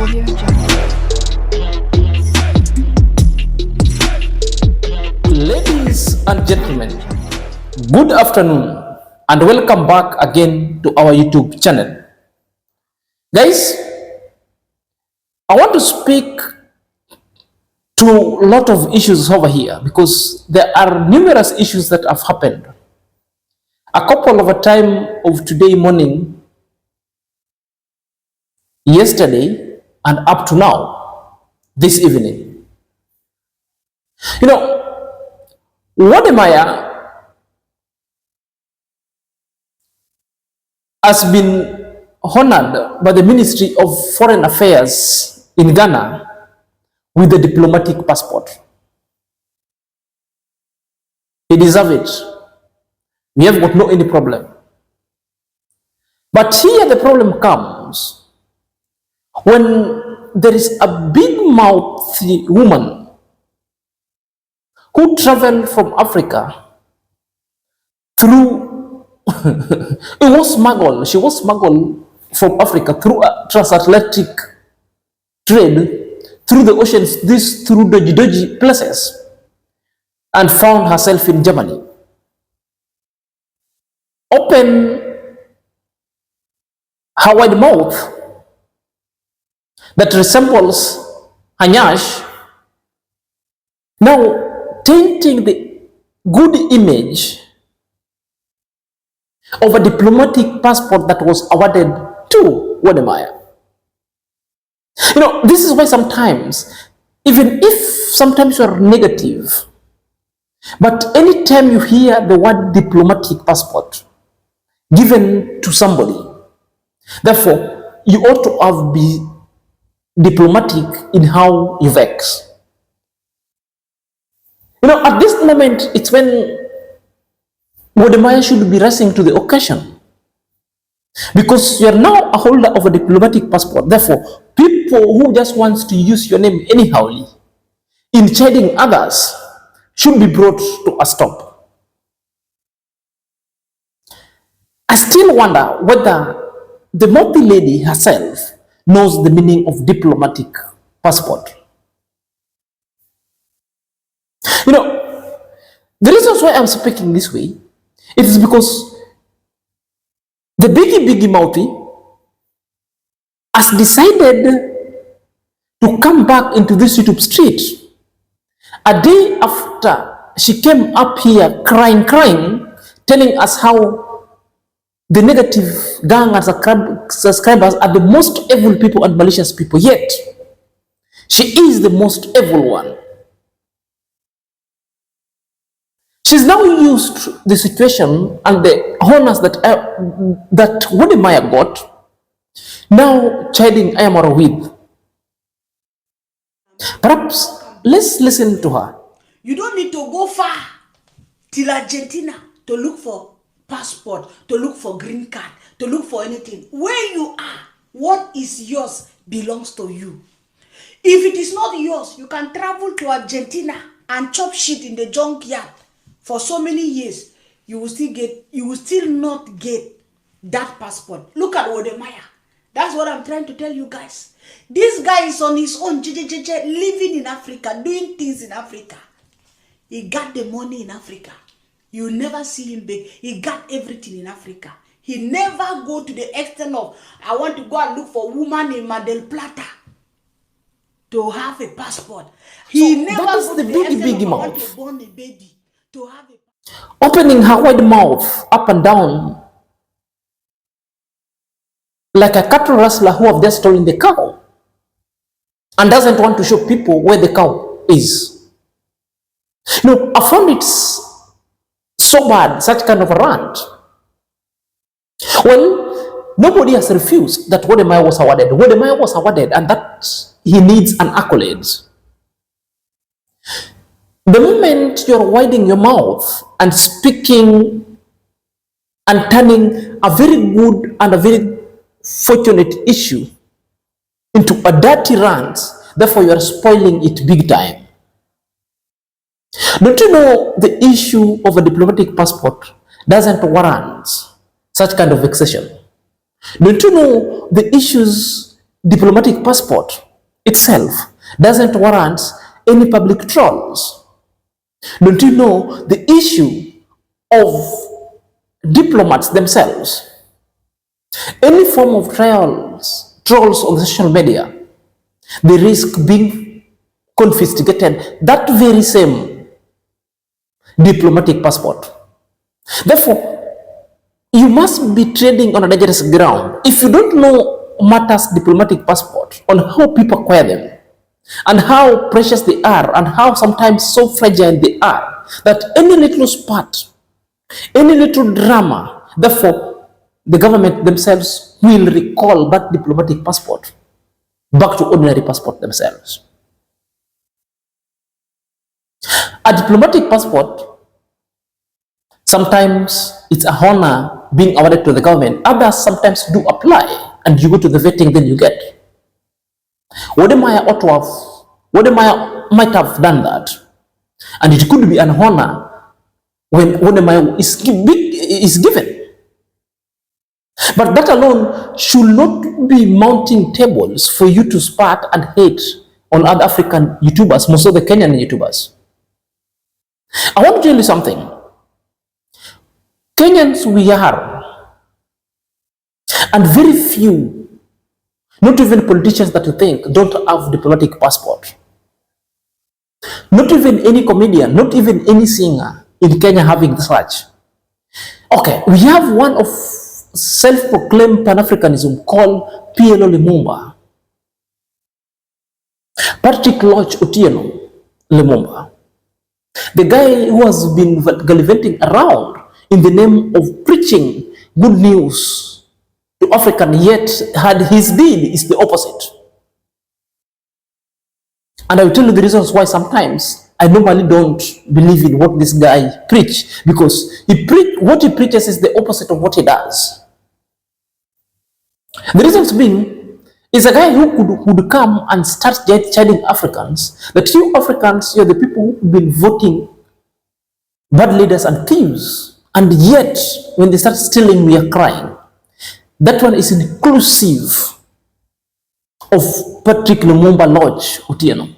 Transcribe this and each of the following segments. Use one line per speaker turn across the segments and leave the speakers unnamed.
Ladies and gentlemen, good afternoon and welcome back again to our YouTube channel. Guys, I want to speak to a lot of issues over here because there are numerous issues that have happened. A couple of a time of today morning, yesterday, and up to now, this evening. You know, WODEMAYA has been honored by the Ministry of Foreign Affairs in Ghana with a diplomatic passport. He deserves it. We have got no any problem. But here the problem comes when there is a big mouthy woman who traveled from Africa through she was smuggled from Africa through a transatlantic trade, through the oceans, through dodgy places, and found herself in Germany. Open her wide mouth that resembles Hanyash, now tainting the good image of a diplomatic passport that was awarded to WODEMAYA. You know, this is why sometimes, even if sometimes you are negative, but anytime you hear the word diplomatic passport given to somebody, therefore, you ought to be diplomatic in how you vex. You know, at this moment, it's when WODEMAYA should be rising to the occasion. Because you are now a holder of a diplomatic passport. Therefore, people who just want to use your name anyhowly in chiding others should be brought to a stop. I still wonder whether the mouthy lady herself knows the meaning of diplomatic passport. You know, the reasons why I'm speaking this way, it is because the biggie mouthy has decided to come back into this YouTube street a day after she came up here crying, telling us how the negative gang and subscribers are the most evil people and malicious people, yet she is the most evil one. She's now used the situation and the honors that WODEMAYA got, now chiding IAMMARWA with. Perhaps let's listen to her.
You don't need to go far till Argentina to look for passport, to look for green card, to look for anything. Where you are, what is yours belongs to you. If it is not yours, you can travel to Argentina and chop shit in the junkyard for so many years. You will still not get that passport. Look at WODEMAYA. That's what I'm trying to tell you guys. This guy is on his own, living in Africa, doing things in Africa. He got the money in Africa. You never see him beg. He got everything in Africa. He never go to the extent of, I want to go and look for a woman in Mar del Plata to have a passport. He
So
never
that is
go
the
to the extent
big
of, I want
mouth.
to born a baby to have a
Opening her wide mouth up and down like a cattle rustler who have just stolen the cow and doesn't want to show people where the cow is. You know, I found it so bad, such kind of a rant. Well, nobody has refused that WODEMAYA was awarded. WODEMAYA was awarded, and that he needs an accolade. The moment you're widening your mouth and speaking and turning a very good and a very fortunate issue into a dirty rant, therefore you are spoiling it big time. Don't you know the issue of a diplomatic passport doesn't warrant such kind of vexation? Don't you know the issues diplomatic passport itself doesn't warrant any public trolls. Don't you know the issue of diplomats themselves? Any form of trolls on social media, they risk being confiscated that very same diplomatic passport. Therefore, you must be trading on a dangerous ground if you don't know matters diplomatic passport, on how people acquire them and how precious they are and how sometimes so fragile they are, that any little spat, any little drama, therefore the government themselves will recall that diplomatic passport back to ordinary passport themselves. A diplomatic passport, sometimes it's a honor being awarded to the government. Others sometimes do apply and you go to the vetting, then you get. WODEMAYA might have done that. And it could be an honor when WODEMAYA is given. But that alone should not be mounting tables for you to spat and hate on other African YouTubers, most of the Kenyan YouTubers. I want to tell you something. Kenyans we are, and very few, not even politicians that you think don't have diplomatic passport. Not even any comedian, not even any singer in Kenya having such. Okay, we have one of self-proclaimed Pan-Africanism called PLO Lumumba. Patrick Lodge Otieno Lumumba. The guy who has been gallivanting around in the name of preaching good news to African, yet had his deed is the opposite. And I will tell you the reasons why sometimes I normally don't believe in what this guy preach, because what he preaches is the opposite of what he does. The reasons being is a guy who would come and start chiding Africans that you Africans, you're the people who've been voting bad leaders and thieves, and yet when they start stealing, we are crying. That one is inclusive of Patrick Lumumba Lodge Otieno.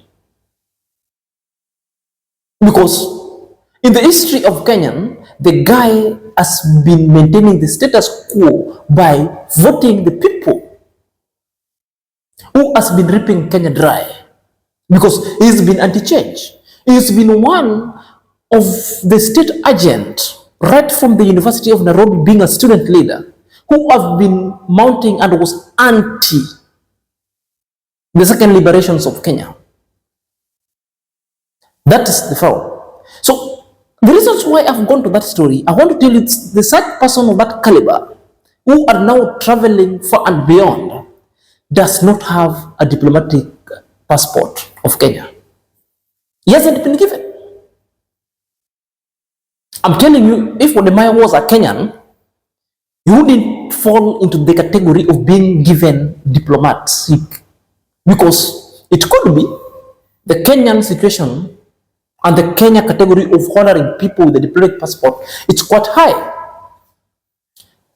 Because in the history of Kenya, the guy has been maintaining the status quo by voting the people who has been ripping Kenya dry, because he's been anti-change. He's been one of the state agent right from the University of Nairobi, being a student leader, who have been mounting and was anti the second liberations of Kenya. That is the foul. So the reasons why I've gone to that story, I want to tell you, it's the such person of that caliber who are now traveling far and beyond does not have a diplomatic passport of Kenya. He hasn't been given. I'm telling you, if WODEMAYA was a Kenyan, he wouldn't fall into the category of being given diplomacy, because it could be the Kenyan situation and the Kenya category of honoring people with the diplomatic passport, it's quite high.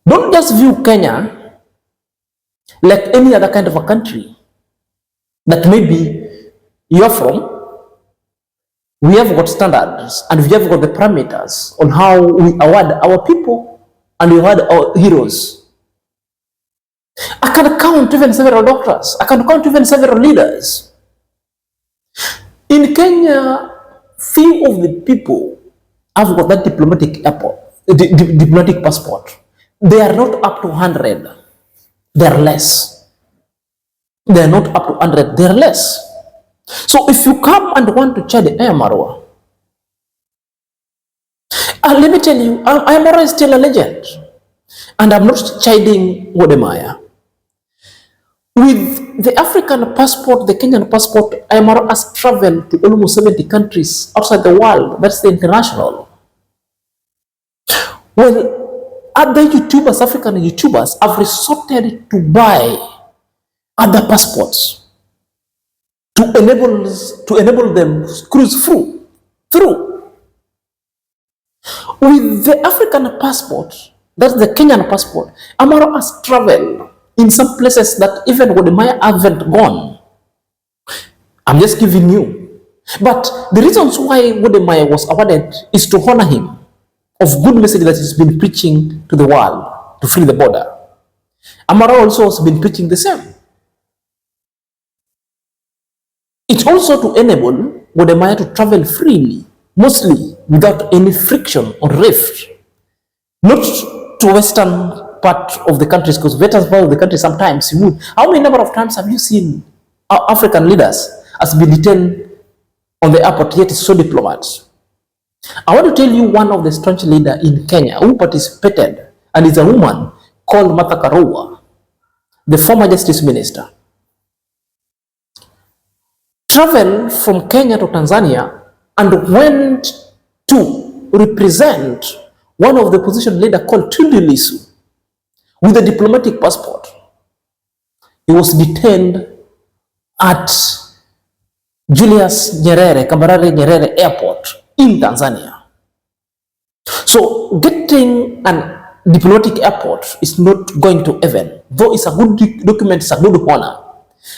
Don't just view Kenya like any other kind of a country that maybe you're from. We have got standards and we have got the parameters on how we award our people and we award our heroes. I can count even several doctors. I can count even several leaders. In Kenya, few of the people have got that diplomatic passport. They are not up to 100. They are less. They are not up to 100. They are less. So if you come and want to chide IAMMARWA, let me tell you, IAMMARWA is still a legend. And I'm not chiding WODEMAYA. With the African passport, the Kenyan passport, IAMMARWA has traveled to almost 70 countries outside the world. That's the international. Well, other YouTubers, African YouTubers, have resorted to buy other passports to enable them cruise through. With the African passport, that's the Kenyan passport, IAMMARWA has traveled in some places that even WODEMAYA haven't gone. I'm just giving you. But the reasons why WODEMAYA was awarded is to honor him of good message that he's been preaching to the world to free the border. IAMMARWA also has been preaching the same. It's also to enable WODEMAYA to travel freely, mostly without any friction or rift. Not to western part of the countries, because western part of the country sometimes you would. How many number of times have you seen African leaders has been detained on the airport, yet so diplomats? I want to tell you one of the staunch leader in Kenya who participated, and is a woman called Martha Karua, the former justice minister. Traveled from Kenya to Tanzania and went to represent one of the opposition leader called Tundu Lissu with a diplomatic passport. He was detained at Julius Nyerere, Kambarage Nyerere Airport in Tanzania. So getting an diplomatic airport is not going to heaven, though it's a good document, it's a good honor.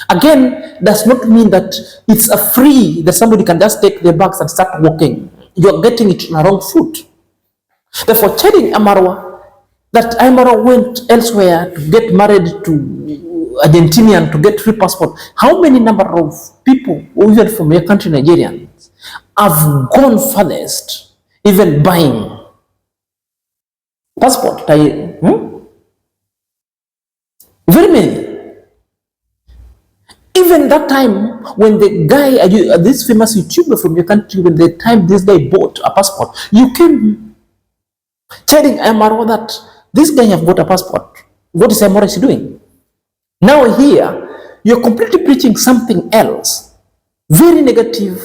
Again, does not mean that it's a free, that somebody can just take their bags and start walking. You're getting it on the wrong foot. Therefore, telling IAMMARWA that IAMMARWA went elsewhere to get married to Argentinian to get free passport. How many number of people, even from your country, Nigerians, have gone furthest, even buying passport? Very many. Even that time when the guy, this famous YouTuber from your country, when the time this guy bought a passport, you came telling IAMMARWA that this guy have bought a passport. What is IAMMARWA doing? Now here, you're completely preaching something else, very negative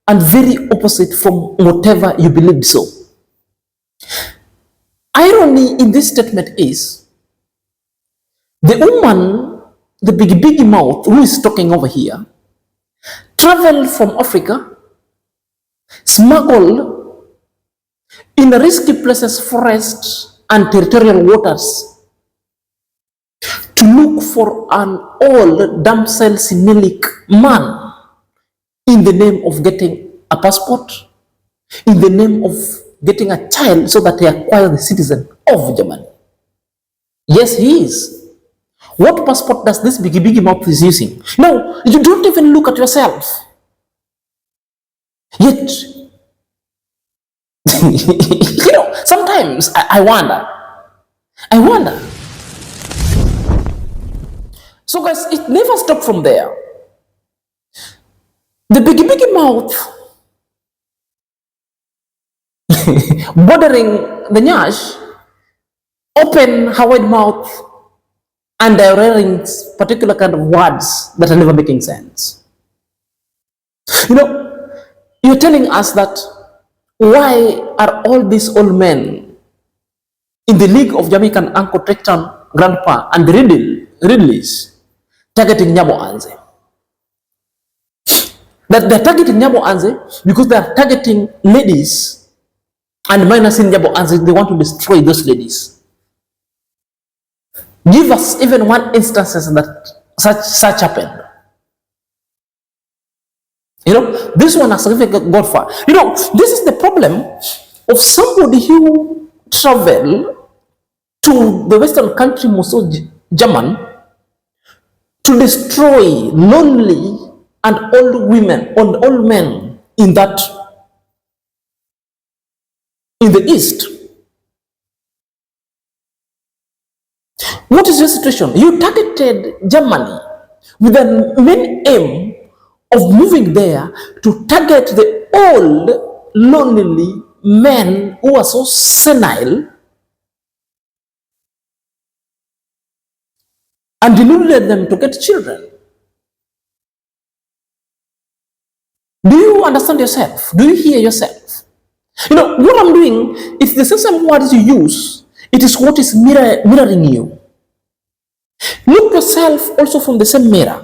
and very opposite from whatever you believed so. Irony in this statement is, the woman, the big mouth who is talking over here, traveled from Africa, smuggled in risky places, forests and territorial waters, to look for an old damsel senilic man in the name of getting a passport, in the name of getting a child so that he acquires the citizen of Germany. Yes, he is. What passport does this big mouth is using? No, you don't even look at yourself. Yet, sometimes I wonder. So guys, it never stopped from there. The big mouth bordering the nyash, open her wide mouth and uttering particular kind of words that are never making sense. You're telling us that why are all these old men in the league of Jamaican Uncle Tecton, Grandpa, and the Ridleys targeting Nyabo Anze? That they're targeting Nyabo Anze because they're targeting ladies and minus in Nyabo Anze, they want to destroy those ladies. Give us even one instance that such happened. This one has really got far. This is the problem of somebody who travel to the Western country, also German, to destroy lonely and old women and old men in the East. What is your situation? You targeted Germany with the main aim of moving there to target the old, lonely men who are so senile, and deluded them to get children. Do you understand yourself? Do you hear yourself? What I'm doing is the same words you use. It is what is mirroring you. Look yourself also from the same mirror.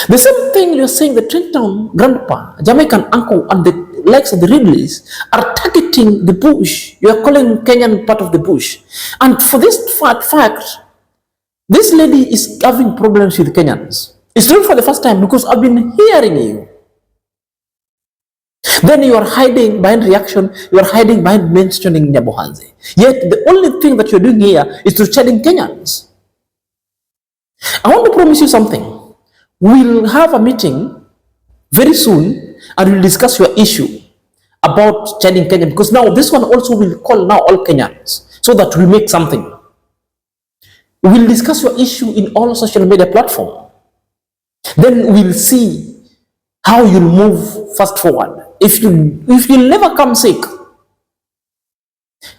The same thing you're saying, the Trenton Grandpa, Jamaican uncle, and the likes of the Ridleys are targeting the bush. You are calling Kenyan part of the bush. And for this fact, This lady is having problems with Kenyans. It's not for the first time because I've been hearing you. Then you are hiding behind reaction, you are hiding behind mentioning Nyabohanze. Yet the only thing that you're doing here is to challenge Kenyans. I want to promise you something. We'll have a meeting very soon and we'll discuss your issue about challenging Kenya, because now this one also will call now all Kenyans so that we make something. We'll discuss your issue in all social media platforms. Then we'll see how you'll move fast forward. If you never come sick,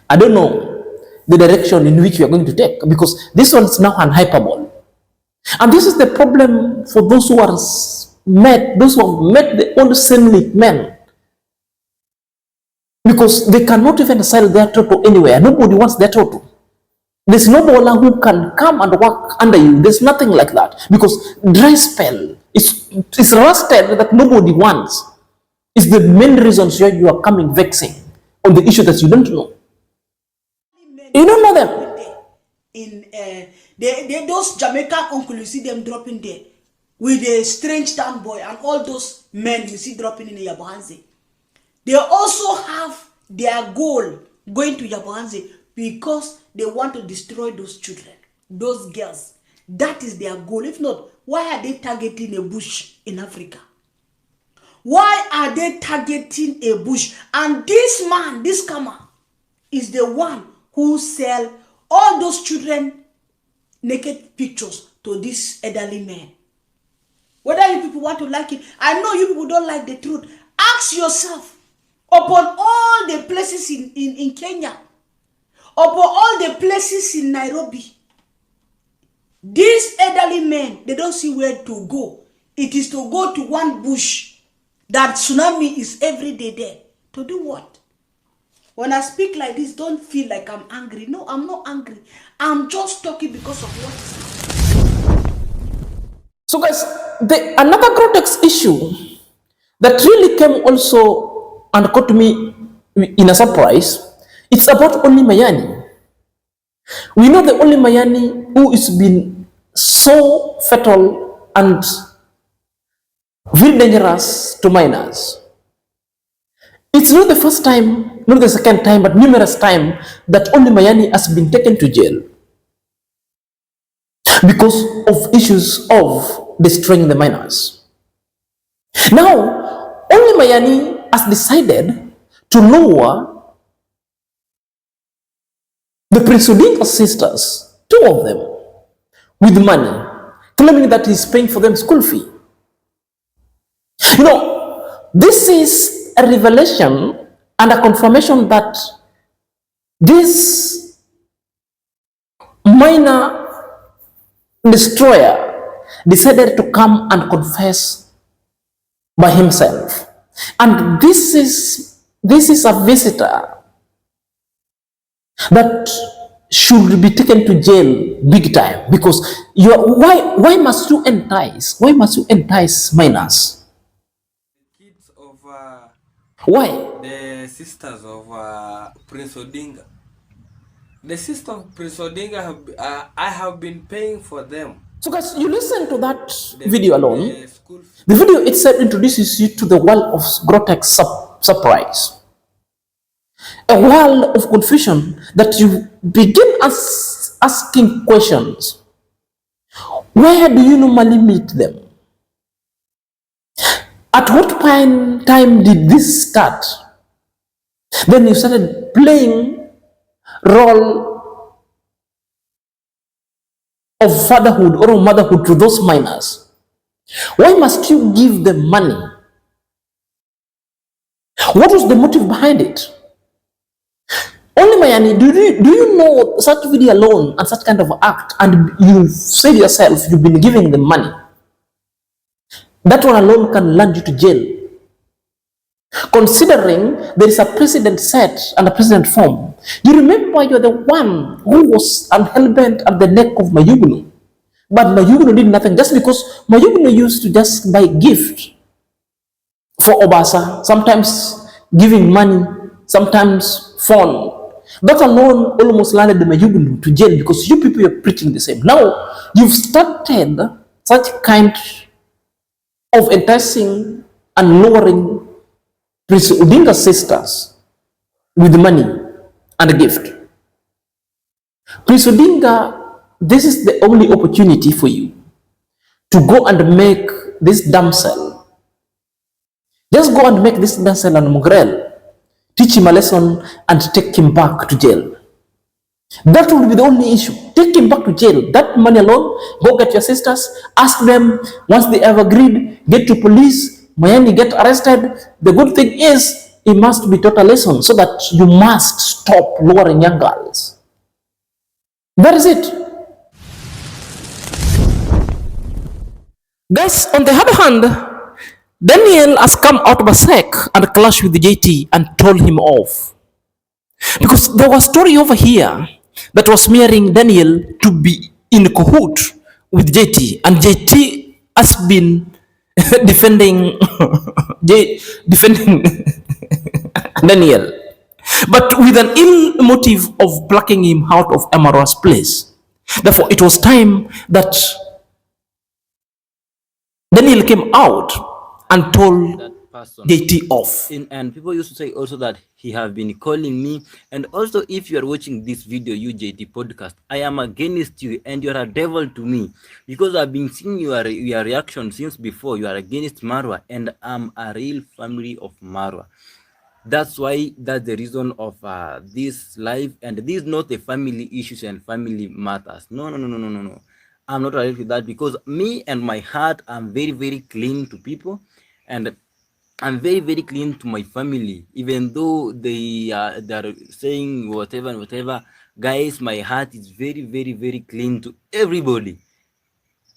I don't know the direction in which you are going to take, because this one is now an hyperbole. And this is the problem for those who have met the old Semitic men, because they cannot even sell their toto anywhere. Nobody wants their toto. There's no baller who can come and work under you. There's nothing like that, because dry spell is rusted that nobody wants. It's the main reasons why you are coming vexing on the issue that you don't know. You don't know them.
In those Jamaican uncle, you see them dropping there with a strange town boy and all those men you see dropping in Yabohanze. They also have their goal going to Yabohanze because they want to destroy those children, those girls. That is their goal. If not, why are they targeting a bush in Africa? Why are they targeting a bush? And this man, this scammer, is the one who sell all those children naked pictures to these elderly men. Whether you people want to like it, I know you people don't like the truth. Ask yourself, upon all the places in Kenya, upon all the places in Nairobi, these elderly men, they don't see where to go. It is to go to one bush that tsunami is every day there. To do what? When I speak like this, don't feel like I'm angry. No, I'm not angry. I'm just talking because of what is happening.
So guys, another context issue that really came also and caught me in a surprise, it's about Only Mayani. We know the Only Mayani who is been so fatal and very dangerous to minors. It's not the first time, not the second time, but numerous times that Only Mayani has been taken to jail because of issues of destroying the minors. Now, Only Mayani has decided to lower the Prince Odinga sisters, 2 of them, with money, claiming that he's paying for them school fee. You know, this is a revelation and a confirmation that this minor destroyer decided to come and confess by himself. And this is a visitor that should be taken to jail big time, because why must you entice minors? Why?
The sisters of Prince Odinga. The sisters of Prince Odinga, I have been paying for them.
So guys, you listen to that video alone. The video itself introduces you to the world of grotesque surprise. A world of confusion that you begin asking questions. Where do you normally meet them? At what time did this start? Then you started playing role of fatherhood or motherhood to those minors. Why must you give them money? What was the motive behind it? Only Mayani, do you know such video alone and such kind of act, and you said yourself you've been giving them money? That one alone can land you to jail. Considering there is a precedent set and a precedent form. You remember you're the one who was hell-bent at the neck of Mayugunu. But Mayugunu did nothing, just because Mayugunu used to just buy gift for Obasa, sometimes giving money, sometimes phone. That alone almost landed the Mayugunu to jail because you people are preaching the same. Now, you've started such kind of enticing and lowering Prince Odinga's sisters with money and a gift. Prince Odinga, this is the only opportunity for you to go and make this damsel. Just go and make this damsel and Mugrel, teach him a lesson and take him back to jail. That will be the only issue. Take him back to jail. That money alone, go get your sisters, ask them, once they have agreed, get to police, Mayani get arrested. The good thing is, it must be taught a lesson so that you must stop lowering young girls. That is it. Guys, on the other hand, Daniel has come out of a sack and clashed with the JT and told him off. Because there was a story over here that was smearing Daniel to be in cahoot with JT, and JT has been defending Daniel, but with an ill motive of plucking him out of IAMMARWA's place. Therefore, it was time that Daniel came out and told
that person
JT off.
and people used to say also that he have been calling me. And also, if you are watching this video, you JT podcast, I am against you and you are a devil to me, because I've been seeing your reaction since before. You are against Marwa and I'm a real family of Marwa. That's why, that's the reason of this live, and this is not a family issues and family matters. No. I'm not related with that, because me and my heart, I'm very, very clean to people, and I'm very, very clean to my family. Even though they're saying whatever and whatever, guys, my heart is very, very, very clean to everybody.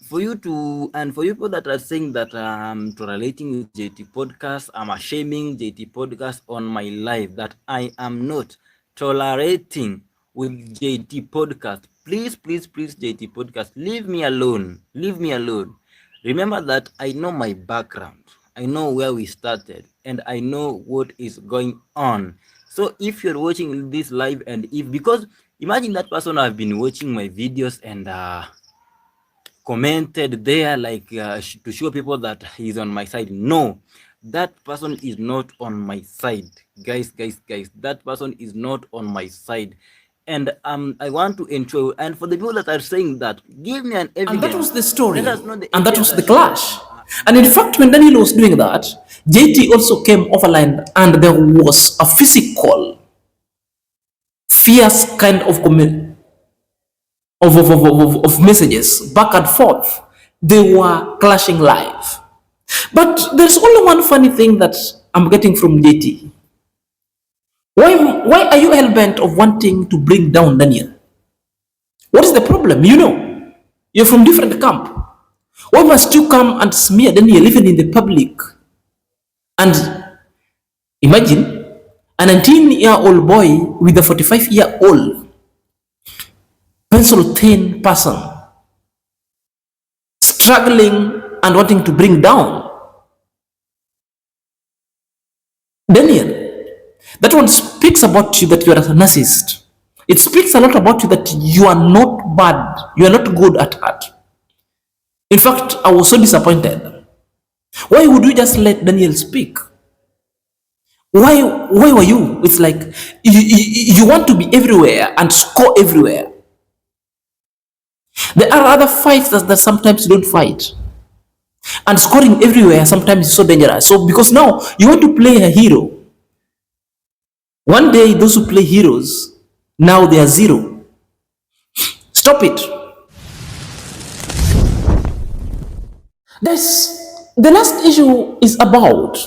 For you to, and for people that are saying that I'm tolerating with JT podcast, I'm shaming JT podcast on my life, that I am not tolerating with JT podcast. Please, JT podcast, leave me alone. Leave me alone. Remember that I know my background. I know where we started, and I know what is going on. So if you're watching this live, and if, because imagine that person have been watching my videos and commented there like to show people that he's on my side. No, that person is not on my side, guys. That person is not on my side. And I want to ensure, and for the people that are saying that, give me an evidence.
And that was the story,
Let us know the
and that was
evidence
the clash. And in fact, when Daniel was doing that, JT also came overline, and there was a physical, fierce kind of messages back and forth. They were clashing live. But there's only one funny thing that I'm getting from JT. Why are you hell-bent of wanting to bring down Daniel? What is the problem? You know, you're from different camp. Why must you come and smear Daniel even in the public? And imagine a 19-year-old boy with a 45-year-old pencil-thin person struggling and wanting to bring down Daniel. That one speaks about you, that you are a narcissist. It speaks a lot about you, that you are not bad, you are not good at heart. In fact, I was so disappointed. Why would you just let Daniel speak? Why were you? It's like you want to be everywhere and score everywhere. There are other fights that sometimes you don't fight. And scoring everywhere sometimes is so dangerous. So because now you want to play a hero. One day those who play heroes, now they are zero. Stop it. The last issue is about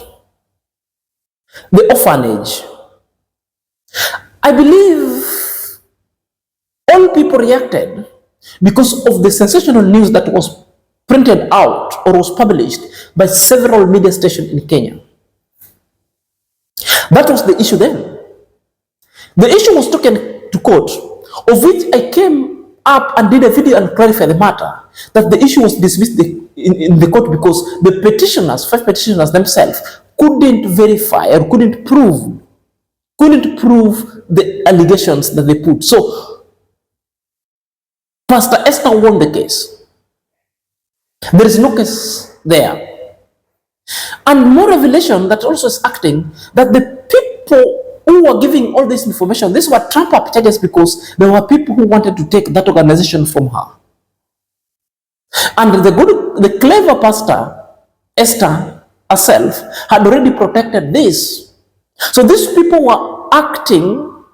the orphanage. I believe all people reacted because of the sensational news that was printed out or was published by several media stations in Kenya. That was the issue then. The issue was taken to court, of which I came up and did a video and clarified the matter, that the issue was dismissed in the court because the petitioners, 5 petitioners themselves, couldn't verify or couldn't prove the allegations that they put. So Pastor Esther won the case. There is no case there. And more revelation that also is acting that the people who were giving all this information, these were trump-up charges because there were people who wanted to take that organization from her. And the clever pastor, Esther herself, had already protected this. So these people were acting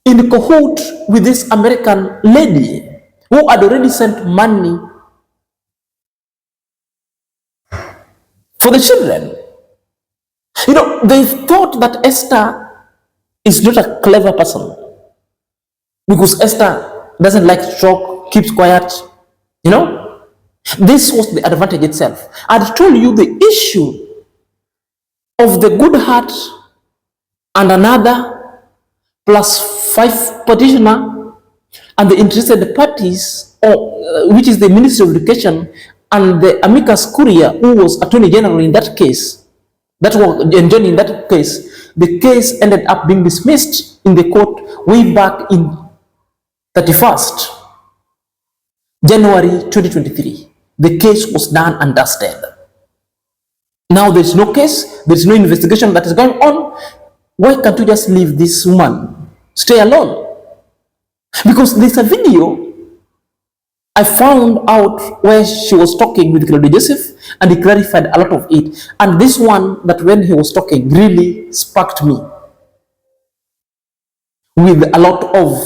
in cahoot with this American lady who had already sent money for the children. You know, they thought that Esther is not a clever person because Esther doesn't like to talk, keeps quiet. You know, this was the advantage itself. I told you the issue of the good heart and another plus 5 petitioner and the interested parties, which is the Ministry of Education and the amicus curiae, who was Attorney General in that case, that was enjoined in that case. The case ended up being dismissed in the court way back in 31st January 2023. The case was done and dusted. Now there's no case, there's no investigation that is going on. Why can't you just leave this woman stay alone? Because there's a video I found out where she was talking with Claudio Joseph, and he clarified a lot of it. And this one, that when he was talking, really sparked me with a lot of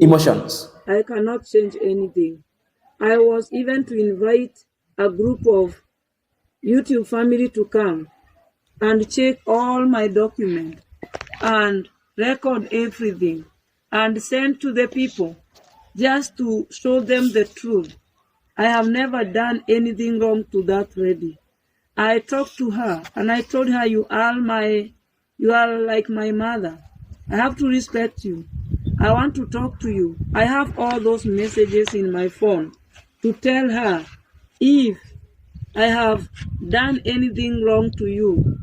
emotions.
I cannot change anything. I was even to invite a group of YouTube family to come and check all my documents and record everything and send to the people just to show them the truth. I have never done anything wrong to that lady. I talked to her and I told her, you are like my mother. I have to respect you. I want to talk to you. I have all those messages in my phone to tell her, if I have done anything wrong to you,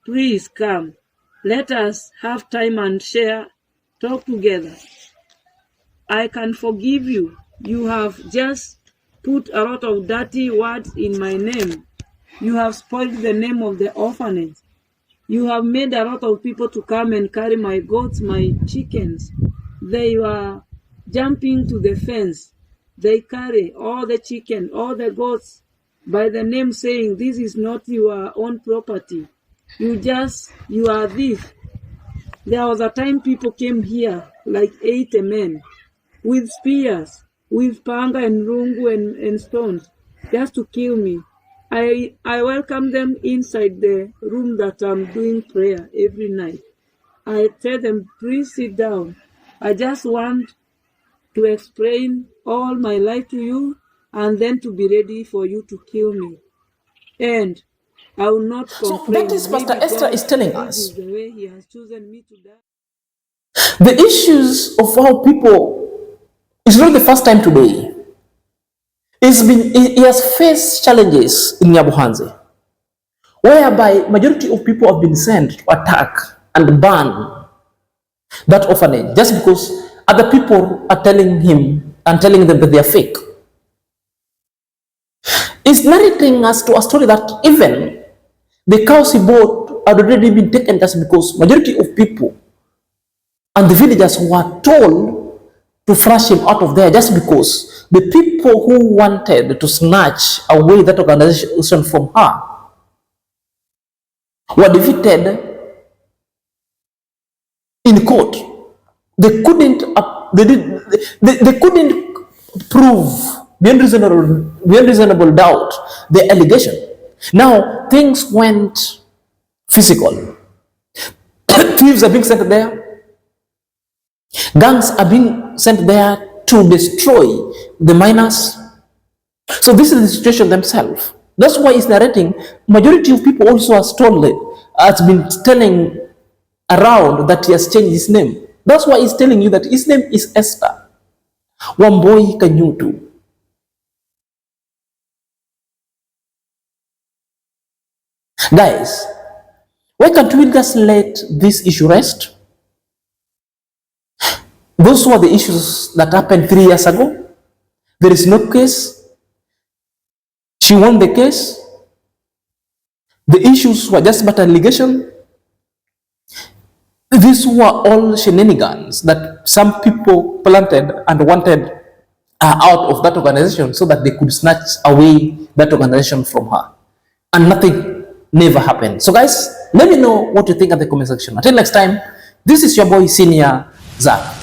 please come. Let us have time and share, talk together. I can forgive you. You have just put a lot of dirty words in my name. You have spoiled the name of the orphanage. You have made a lot of people to come and carry my goats, my chickens. They were jumping to the fence. They carry all the chicken, all the goats by the name, saying, this is not your own property. You are thief. There was a time people came here, like 8 men, with spears, with panga and rungu and stones, just to kill me. I welcome them inside the room that I'm doing prayer every night. I tell them, please sit down. I just want to explain all my life to you and then to be ready for you to kill me. And I will not complain.
So that is Pastor Esther is telling us.
This is the way he has chosen me to die.
The issues of how people, it's not the first time today. He has faced challenges in Nyabuhanze, whereby majority of people have been sent to attack and burn that orphanage just because other people are telling him and telling them that they are fake. It's narrating us to a story that even the cows he bought had already been taken just because majority of people and the villagers were told to flush him out of there just because the people who wanted to snatch away that organization from her were defeated in court. They couldn't prove beyond reasonable doubt the allegation. Now things went physical. Thieves are being sent there. Gangs are being sent there to destroy the miners. So this is the situation themselves. That's why it's narrating. Majority of people also has been telling around that he has changed his name. That's why he's telling you that his name is Esther Wamboi Kanyutu. Guys, Why can't we just let this issue rest? Those were the issues that happened 3 years ago. There is no case. She won the case. The issues were just but allegation. These were all shenanigans that some people planted and wanted out of that organization so that they could snatch away that organization from her. And nothing never happened. So guys, let me know what you think at the comment section. Until next time, this is your boy Senior Zach.